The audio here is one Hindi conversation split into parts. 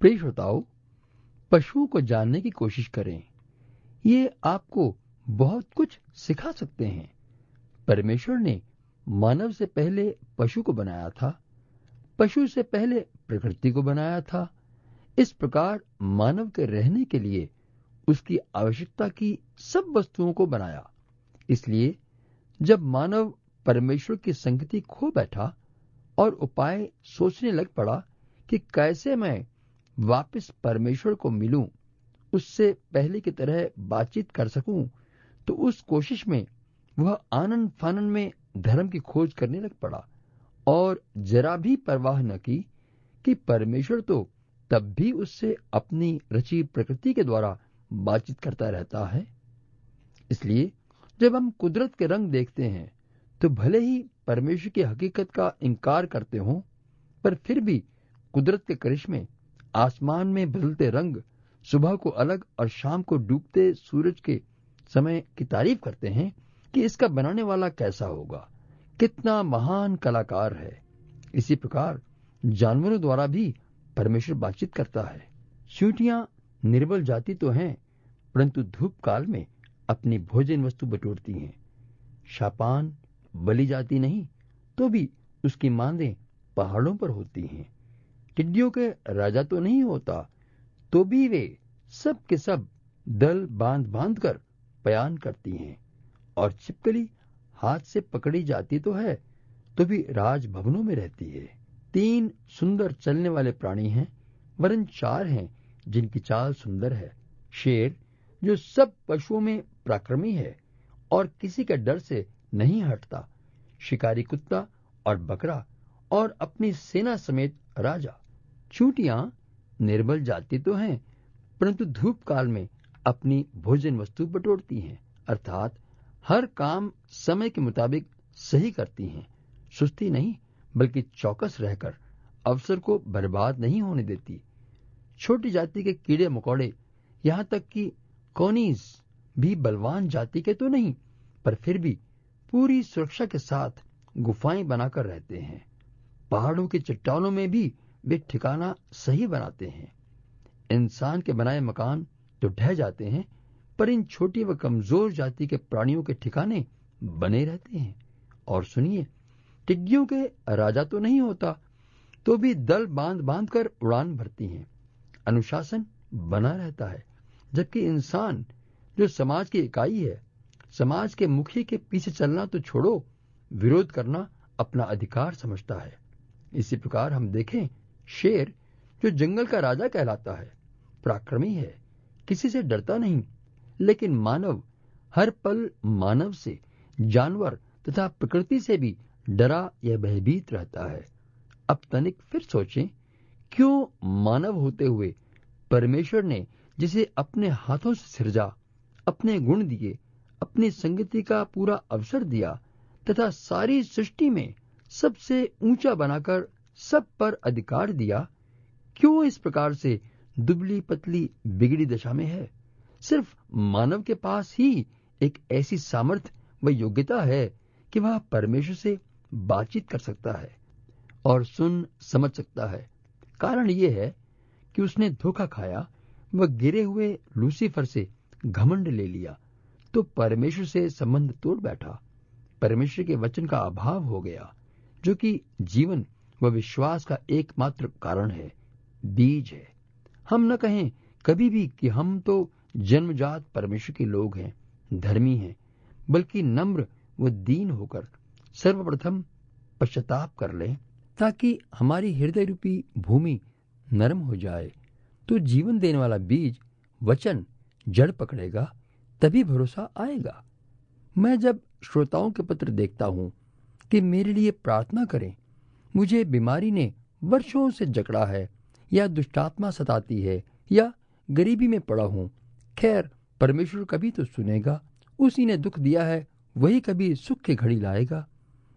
प्रिय श्रोताओं, पशुओं को जानने की कोशिश करें। ये आपको बहुत कुछ सिखा सकते हैं। परमेश्वर ने मानव से पहले पशु को बनाया था, पशु से पहले प्रकृति को बनाया था। इस प्रकार मानव के रहने के लिए उसकी आवश्यकता की सब वस्तुओं को बनाया। इसलिए जब मानव परमेश्वर की संगति खो बैठा और उपाय सोचने लग पड़ा कि कैसे मैं वापस परमेश्वर को मिलूं, उससे पहले की तरह बातचीत कर सकूं, तो उस कोशिश में वह आनन फानन में धर्म की खोज करने लग पड़ा और जरा भी परवाह न की कि परमेश्वर तो तब भी उससे अपनी रची प्रकृति के द्वारा बातचीत करता रहता है। इसलिए जब हम कुदरत के रंग देखते हैं तो भले ही परमेश्वर की हकीकत का इनकार करते हों, पर फिर भी कुदरत के करिश्मे, आसमान में बदलते रंग, सुबह को अलग और शाम को डूबते सूरज के समय की तारीफ करते हैं कि इसका बनाने वाला कैसा होगा, कितना महान कलाकार है। इसी प्रकार जानवरों द्वारा भी परमेश्वर बातचीत करता है। चींटियां निर्बल जाति तो हैं, परंतु धूप काल में अपनी भोजन वस्तु बटोरती हैं। शापान बलि जाती नहीं, तो भी उसकी मांदें पहाड़ों पर होती हैं। टिड्डियों के राजा तो नहीं होता, तो भी वे सब के सब दल बांध बांध कर बयान करती हैं। और छिपकली हाथ से पकड़ी जाती तो है, तो भी राजभवनों में रहती है। 3 सुंदर चलने वाले प्राणी हैं, वरन 4 हैं जिनकी चाल सुंदर है। शेर जो सब पशुओं में पराक्रमी है और किसी के डर से नहीं हटता, शिकारी कुत्ता और बकरा और अपनी सेना समेत राजा। चूंटियां निर्बल जाति तो हैं, परंतु धूप काल में अपनी भोजन वस्तु बटोरती हैं, अर्थात हर काम समय के मुताबिक सही करती हैं। सुस्ती नहीं, बल्कि चौकस रहकर अवसर को बर्बाद नहीं होने देती। छोटी जाति के कीड़े मकोड़े, यहां तक कि कॉनीज भी बलवान जाति के तो नहीं, पर फिर भी पूरी सुरक्षा के साथ गुफाएं बनाकर रहते हैं। पहाड़ों की चट्टानों में भी वे ठिकाना सही बनाते हैं। इंसान के बनाए मकान तो ढह जाते हैं, पर इन छोटी व कमजोर जाति के प्राणियों के ठिकाने बने रहते हैं। और सुनिए, टिड्डियों के राजा तो नहीं होता, तो भी दल बांध बांध कर उड़ान भरती हैं। अनुशासन बना रहता है, जबकि इंसान जो समाज की इकाई है, समाज के मुखिया के पीछे चलना तो छोड़ो, विरोध करना अपना अधिकार समझता है। इसी प्रकार हम देखें, शेर जो जंगल का राजा कहलाता है, पराक्रमी है, किसी से डरता नहीं, लेकिन मानव हर पल मानव से, जानवर तथा प्रकृति से भी डरा या भयभीत रहता है। अब तनिक फिर सोचें, क्यों मानव होते हुए परमेश्वर ने जिसे अपने हाथों से सृजा, अपने गुण दिए, अपनी संगति का पूरा अवसर दिया तथा सारी सृष्टि में सबसे ऊंचा बनाकर सब पर अधिकार दिया, क्यों इस प्रकार से दुबली पतली बिगड़ी दशा में है? सिर्फ मानव के पास ही एक ऐसी सामर्थ्य व योग्यता है कि वह परमेश्वर से बातचीत कर सकता है और सुन समझ सकता है। कारण यह है कि उसने धोखा खाया व गिरे हुए लूसीफर से घमंड ले लिया, तो परमेश्वर से संबंध तोड़ बैठा। परमेश्वर के वचन का अभाव हो गया, जो कि जीवन व विश्वास का एकमात्र कारण है, बीज है। हम न कहें कभी भी कि हम तो जन्मजात परमेश्वर के लोग हैं, धर्मी हैं, बल्कि नम्र व दीन होकर सर्वप्रथम पश्चाताप कर लें, ताकि हमारी हृदय रूपी भूमि नरम हो जाए, तो जीवन देने वाला बीज वचन जड़ पकड़ेगा, तभी भरोसा आएगा। मैं जब श्रोताओं के पत्र देखता हूं कि मेरे लिए प्रार्थना करें, मुझे बीमारी ने वर्षों से जकड़ा है, या दुष्टात्मा सताती है, या गरीबी में पड़ा हूं, खैर परमेश्वर कभी तो सुनेगा, उसी ने दुख दिया है, वही कभी सुख की घड़ी लाएगा।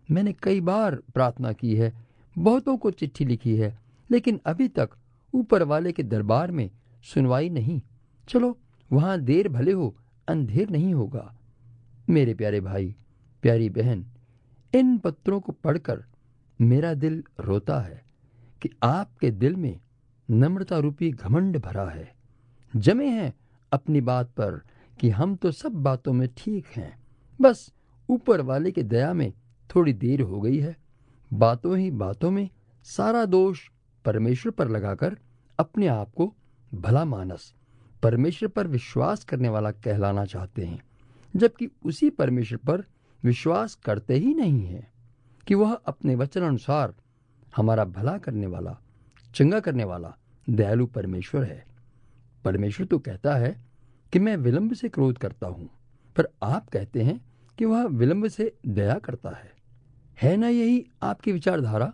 मैंने कई बार प्रार्थना की है, बहुतों को चिट्ठी लिखी है, लेकिन अभी तक ऊपर वाले के दरबार में सुनवाई नहीं। चलो, वहां देर भले हो, अंधेर नहीं होगा। मेरे प्यारे भाई, प्यारी बहन, इन पत्रों को पढ़कर मेरा दिल रोता है कि आपके दिल में नम्रता रूपी घमंड भरा है। जमे हैं अपनी बात पर कि हम तो सब बातों में ठीक हैं, बस ऊपर वाले की दया में थोड़ी देर हो गई है। बातों ही बातों में सारा दोष परमेश्वर पर लगाकर अपने आप को भला मानस, परमेश्वर पर विश्वास करने वाला कहलाना चाहते हैं, जबकि उसी परमेश्वर पर विश्वास करते ही नहीं है कि वह अपने वचन अनुसार हमारा भला करने वाला, चंगा करने वाला दयालु परमेश्वर है। परमेश्वर तो कहता है कि मैं विलंब से क्रोध करता हूं, पर आप कहते हैं कि वह विलंब से दया करता है ना यही आपकी विचारधारा?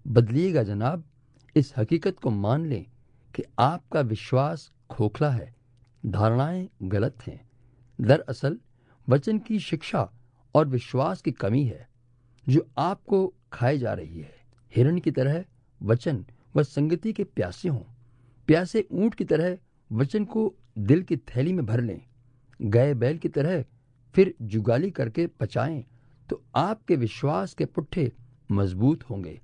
बदलिएगा जनाब, इस हकीकत को मान लें कि आपका विश्वास खोखला है, धारणाएं गलत हैं। दरअसल वचन की शिक्षा और विश्वास की कमी है जो आपको खाई जा रही है। हिरण की तरह वचन व संगति के प्यासे हों, प्यासे ऊंट की तरह वचन को दिल की थैली में भर लें, गए बैल की तरह फिर जुगाली करके पचाएं, तो आपके विश्वास के पुट्ठे मजबूत होंगे।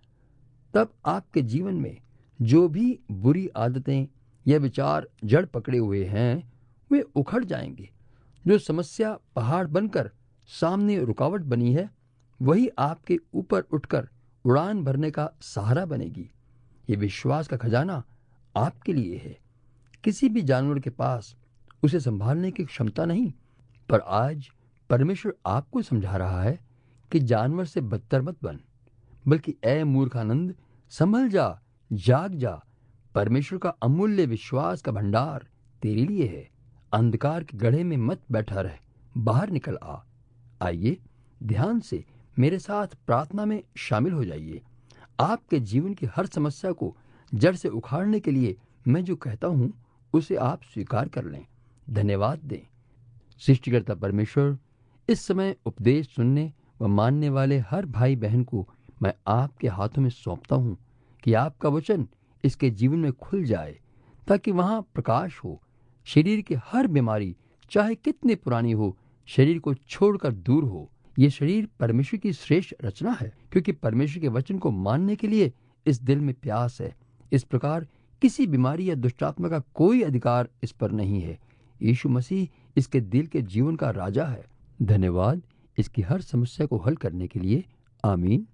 तब आपके जीवन में जो भी बुरी आदतें या विचार जड़ पकड़े हुए हैं वे उखड़ जाएंगे। जो समस्या पहाड़ बनकर सामने रुकावट बनी है वही आपके ऊपर उठकर उड़ान भरने का सहारा बनेगी। ये विश्वास का खजाना आपके लिए है। किसी भी जानवर के पास उसे संभालने की क्षमता नहीं, पर आज परमेश्वर आपको समझा रहा है कि जानवर से बदतर मत बन, बल्कि ए मूर्खानंद संभल जा, जाग जा। परमेश्वर का अमूल्य विश्वास का भंडार तेरे लिए है। अंधकार के गड्ढे में मत बैठा रह, बाहर निकल आ। आइए ध्यान से मेरे साथ प्रार्थना में शामिल हो जाइए। आपके जीवन की हर समस्या को जड़ से उखाड़ने के लिए मैं जो कहता हूं उसे आप स्वीकार कर लें, धन्यवाद दें। सृष्टिकर्ता परमेश्वर, इस समय उपदेश सुनने व मानने वाले हर भाई बहन को मैं आपके हाथों में सौंपता हूं कि आपका वचन इसके जीवन में खुल जाए, ताकि वहां प्रकाश हो। शरीर की हर बीमारी चाहे कितनी पुरानी हो, शरीर को छोड़कर दूर हो। ये शरीर परमेश्वर की श्रेष्ठ रचना है, क्योंकि परमेश्वर के वचन को मानने के लिए इस दिल में प्यास है। इस प्रकार किसी बीमारी या दुष्टात्मा का कोई अधिकार इस पर नहीं है। यीशु मसीह इसके दिल के जीवन का राजा है। धन्यवाद इसकी हर समस्या को हल करने के लिए। आमीन।